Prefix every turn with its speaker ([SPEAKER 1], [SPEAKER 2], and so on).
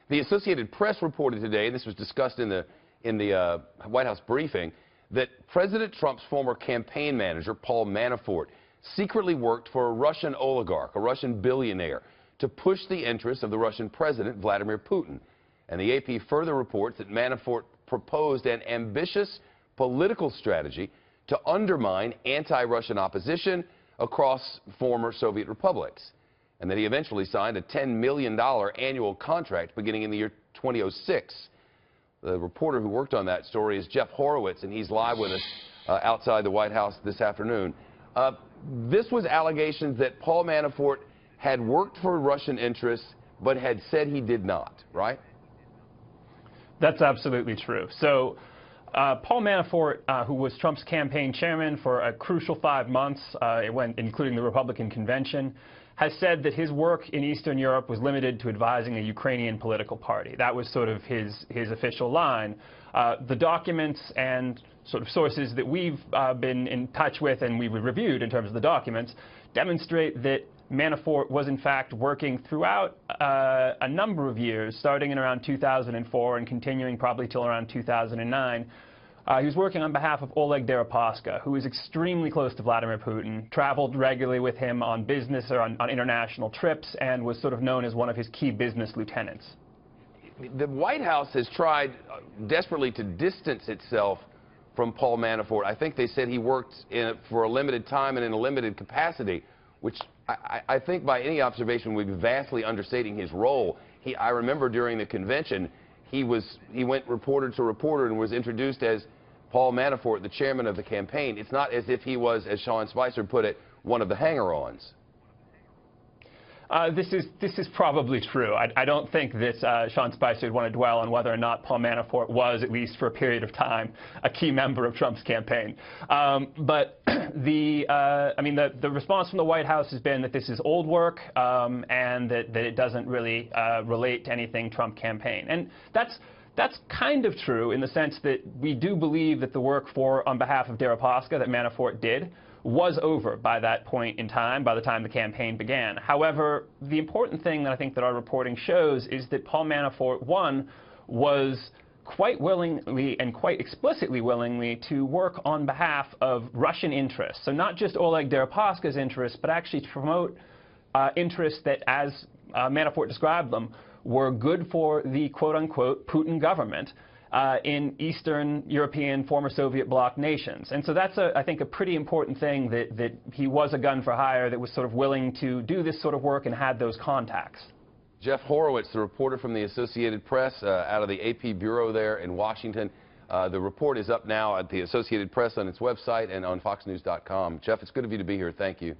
[SPEAKER 1] The Associated Press reported today, and this was discussed in the White House briefing, that President Trump's former campaign manager, Paul Manafort, secretly worked for a Russian oligarch, a Russian billionaire, to push the interests of the Russian president, Vladimir Putin. And the AP further reports that Manafort proposed an ambitious political strategy to undermine anti-Russian opposition across former Soviet republics, and that he eventually signed a $10 million annual contract beginning in the year 2006. The reporter who worked on that story is Jeff Horwitz, and he's live with us outside the White House this afternoon. This was allegations that Paul Manafort had worked for Russian interests, but had said he did not, right?
[SPEAKER 2] That's absolutely true. So Paul Manafort, who was Trump's campaign chairman for a crucial 5 months, including the Republican convention, has said that his work in Eastern Europe was limited to advising a Ukrainian political party. That was sort of his official line. The documents and sort of sources that we've been in touch with and we've reviewed in terms of the documents demonstrate that Manafort was in fact working throughout a number of years, starting in around 2004 and continuing probably till around 2009. He was working on behalf of Oleg Deripaska, who is extremely close to Vladimir Putin, traveled regularly with him on business or on international trips, and was sort of known as one of his key business lieutenants.
[SPEAKER 1] The White House has tried desperately to distance itself from Paul Manafort. I think they said he worked for a limited time and in a limited capacity, which I think by any observation would be vastly understating his role. I remember during the convention, he went reporter to reporter and was introduced as Paul Manafort, the chairman of the campaign. It's not as if he was, as Sean Spicer put it, one of the hanger-ons.
[SPEAKER 2] This is probably true. I don't think that Sean Spicer would want to dwell on whether or not Paul Manafort was, at least for a period of time, a key member of Trump's campaign. But the response from the White House has been that this is old work and that it doesn't really relate to anything Trump campaign. And that's kind of true in the sense that we do believe that the work on behalf of Deripaska that Manafort did was over by that point in time, by the time the campaign began. However, the important thing that I think that our reporting shows is that Paul Manafort, one, was quite willingly and quite explicitly willingly to work on behalf of Russian interests. So not just Oleg Deripaska's interests, but actually to promote interests that, as Manafort described them, were good for the quote-unquote Putin government in Eastern European former Soviet bloc nations. And so that's, I think, a pretty important thing, that he was a gun for hire that was sort of willing to do this sort of work and had those contacts.
[SPEAKER 1] Jeff Horwitz, the reporter from the Associated Press out of the AP Bureau there in Washington. The report is up now at the Associated Press on its website and on foxnews.com. Jeff, it's good of you to be here. Thank you.